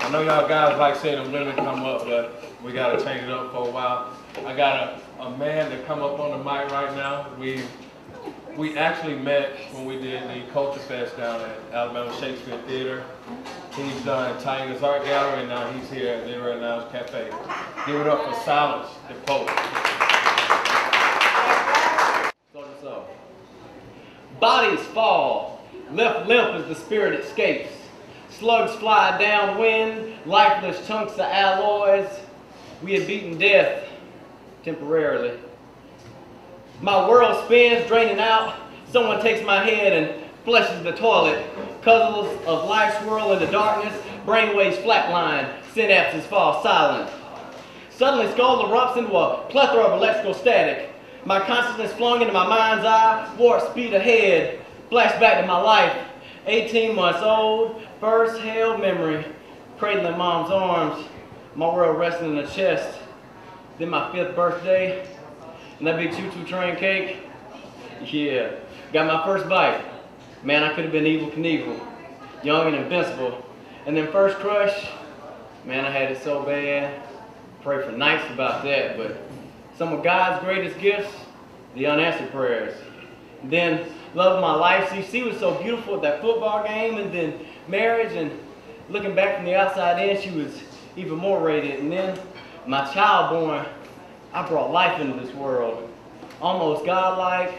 I know y'all guys like seeing the women come up, but we gotta change it up for a while. I got a man to come up on the mic right now. We actually met when we did the Culture Fest down at Alabama Shakespeare Theater. He's done Tiger's Art Gallery, and now he's here at There and Now's Cafe. Give it up for Silence, the poet. So. Bodies fall, left limp as the spirit escapes. Slugs fly downwind, lifeless chunks of alloys. We had beaten death temporarily. My world spins, draining out. Someone takes my head and flushes the toilet. Puzzles of life swirl in the darkness. Brainwaves flatline. Synapses fall silent. Suddenly, skull erupts into a plethora of electrical static. My consciousness flung into my mind's eye. Warp speed ahead. Flashback to my life. 18 months old. First held memory. Cradling mom's arms. My world resting in the chest. Then my 5th birthday. And that big choo-choo train cake, yeah, got my first bite. Man, I could have been Evel Knievel, young and invincible. And then first crush, man, I had it so bad. Pray for nights about that, but some of God's greatest gifts, the unanswered prayers. And then love of my life, CC was so beautiful at that football game, and then marriage, and looking back from the outside in, she was even more radiant. And then my child born, I brought life into this world. Almost godlike,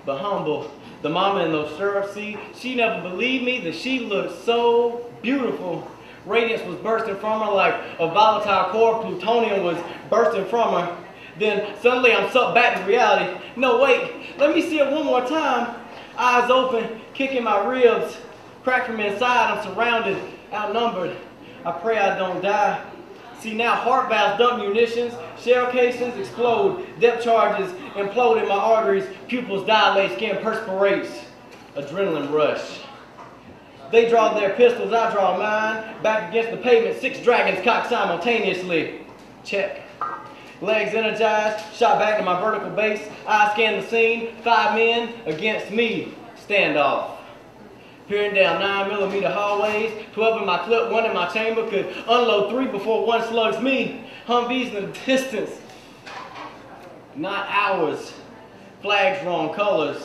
but humble. The mama in those stirrups, see, she never believed me that she looked so beautiful. Radiance was bursting from her like a volatile core. Plutonium was bursting from her. Then suddenly I'm sucked back to reality. No, wait, let me see it one more time. Eyes open, kicking my ribs. Cracked from inside, I'm surrounded, outnumbered. I pray I don't die. See, now heart valves dump munitions, shell casings explode, depth charges implode in my arteries, pupils dilate, skin perspirates, adrenaline rush. They draw their pistols, I draw mine, back against the pavement, 6 dragons cocked simultaneously. Check. Legs energized, shot back to my vertical base, eyes scan the scene, 5 men against me, standoff. Peering down 9mm hallways, 12 in my clip, 1 in my chamber, could unload 3 before 1 slugs me. Humvees in the distance, not hours. Flags wrong colors.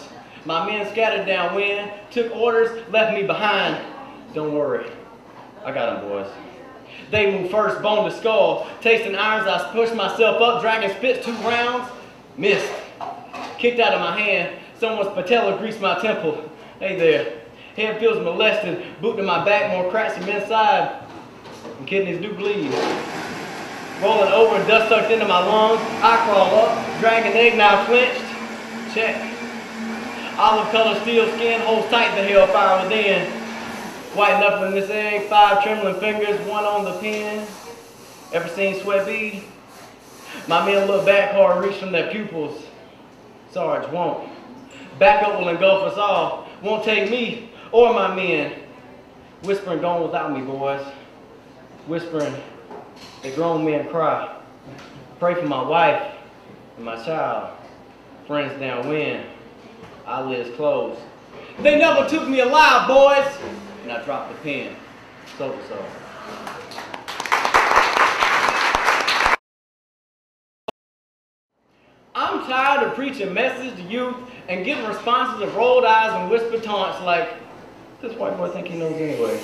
My men scattered downwind, took orders, left me behind. Don't worry, I got them, boys. They moved first, bone to skull. Tasting irons, I pushed myself up, dragging spits 2 rounds. Missed. Kicked out of my hand, someone's patella greased my temple. Hey there. Head feels molested, boot to my back, more cracks from inside, and kidneys do bleed. Rolling over and dust sucked into my lungs, I crawl up, dragging egg now clenched. Check. Olive colored steel skin holds tight the hellfire within. White knuckling this egg, 5 trembling fingers, 1 on the pen. Ever seen sweat bead? My men look back hard, reach from their pupils. Sarge won't. Back up will engulf us all. Won't take me or my men. Whispering gone without me, boys. Whispering the grown men cry. Pray for my wife and my child. Friends downwind. Eyelids closed. They never took me alive, boys. And I dropped the pen. So. I'm tired of preaching messages to youth and getting responses of rolled eyes and whispered taunts like, this white boy think he knows anyway.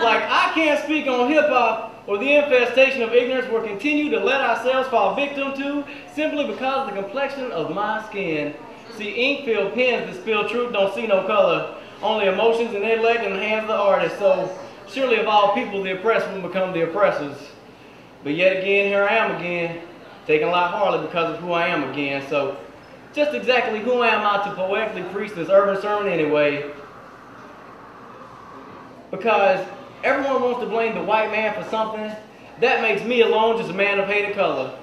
Like I can't speak on hip-hop or the infestation of ignorance we'll continue to let ourselves fall victim to simply because of the complexion of my skin. See, ink-filled pens that spill truth don't see no color, only emotions and intellect in the hands of the artist. So surely of all people, the oppressed will become the oppressors. But yet again, here I am again, taking life hardly because of who I am again. So just exactly who am I to poetically preach this urban sermon anyway? Because everyone wants to blame the white man for something. That makes me alone just a man of hated color.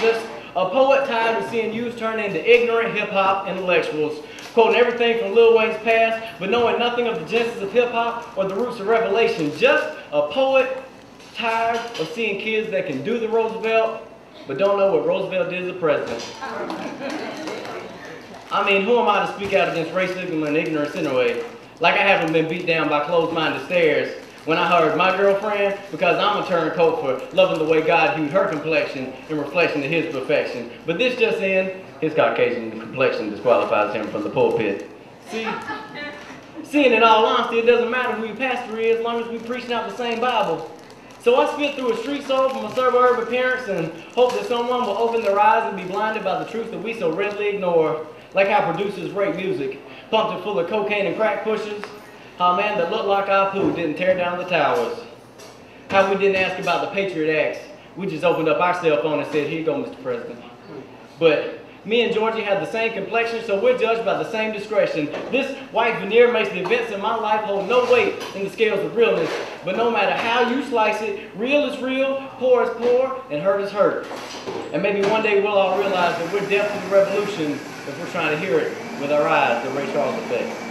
Just a poet tired of seeing youth turn into ignorant hip-hop intellectuals, quoting everything from Lil Wayne's past, but knowing nothing of the genesis of hip-hop or the roots of Revelation. Just a poet tired of seeing kids that can do the Roosevelt, but don't know what Roosevelt did as a president. I mean, who am I to speak out against racism and ignorance anyway? Like I haven't been beat down by closed-minded stares when I heard my girlfriend, because I'm a turncoat for loving the way God hued her complexion in reflection to his perfection. But this just in, his Caucasian complexion disqualifies him from the pulpit. Seeing in all honesty, it doesn't matter who your pastor is as long as we preaching out the same Bible. So I spit through a street soul from a suburb appearance and hope that someone will open their eyes and be blinded by the truth that we so readily ignore. Like how producers rate music, pumped it full of cocaine and crack pushers. How a man that looked like Apu didn't tear down the towers. How we didn't ask about the Patriot Acts. We just opened up our cell phone and said, here you go, Mr. President. But me and Georgie have the same complexion, so we're judged by the same discretion. This white veneer makes the events in my life hold no weight in the scales of realness. But no matter how you slice it, real is real, poor is poor, and hurt is hurt. And maybe one day we'll all realize that we're deaf to the revolution if we're trying to hear it with our eyes, the Ray Charles effect.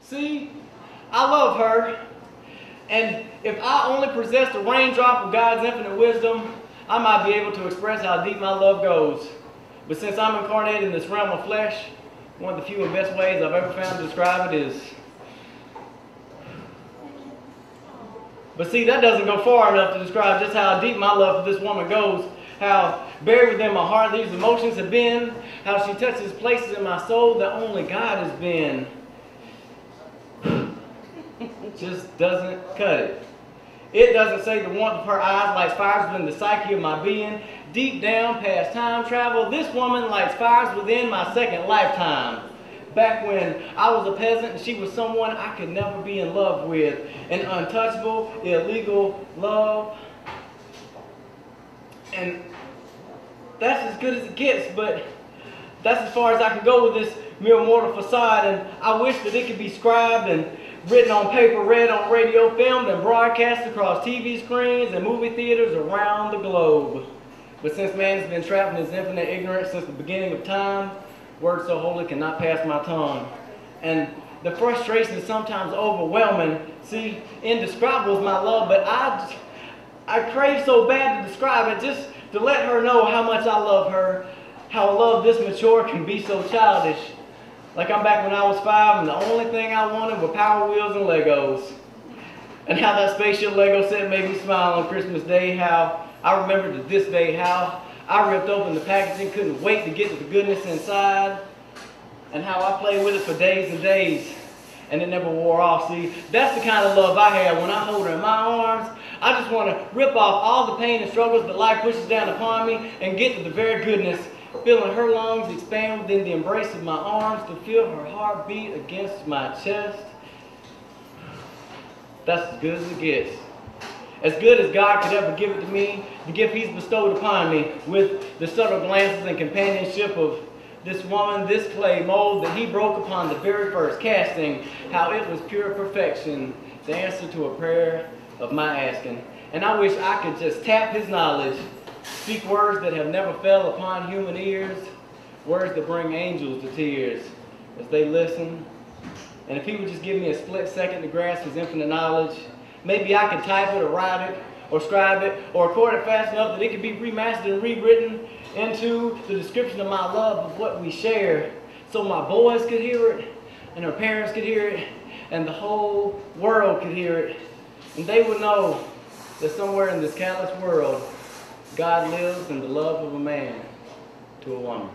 See, I love her, and if I only possessed a raindrop of God's infinite wisdom, I might be able to express how deep my love goes. But since I'm incarnated in this realm of flesh, one of the few and best ways I've ever found to describe it is... But see, that doesn't go far enough to describe just how deep my love for this woman goes, how buried within my heart these emotions have been, how she touches places in my soul that only God has been. It just doesn't cut it. It doesn't say the warmth of her eyes lights fires within the psyche of my being. Deep down past time travel, this woman lights fires within my second lifetime. Back when I was a peasant and she was someone I could never be in love with. An untouchable, illegal love. And that's as good as it gets, but that's as far as I can go with this mere mortal facade. And I wish that it could be scribed and written on paper, read on radio, filmed, and broadcast across TV screens and movie theaters around the globe. But since man has been trapped in his infinite ignorance since the beginning of time, words so holy cannot pass my tongue. And the frustration is sometimes overwhelming. See, indescribable is my love, but I crave so bad to describe it, just to let her know how much I love her, how love this mature can be so childish. Like I'm back when I was 5 and the only thing I wanted were Power Wheels and Legos. And how that spaceship Lego set made me smile on Christmas Day, how I remember to this day how I ripped open the packaging, couldn't wait to get to the goodness inside, and how I played with it for days and days, and it never wore off. See, that's the kind of love I have when I hold her in my arms. I just want to rip off all the pain and struggles that life pushes down upon me and get to the very goodness, feeling her lungs expand within the embrace of my arms, to feel her heart beat against my chest. That's as good as it gets. As good as God could ever give it to me, the gift he's bestowed upon me, with the subtle glances and companionship of this woman, this clay mold that he broke upon the very first casting, how it was pure perfection, the answer to a prayer of my asking. And I wish I could just tap his knowledge, speak words that have never fell upon human ears, words that bring angels to tears as they listen. And if he would just give me a split second to grasp his infinite knowledge, maybe I could type it or write it or scribe it or record it fast enough that it could be remastered and rewritten into the description of my love of what we share, so my boys could hear it and their parents could hear it and the whole world could hear it. And they would know that somewhere in this callous world, God lives in the love of a man to a woman.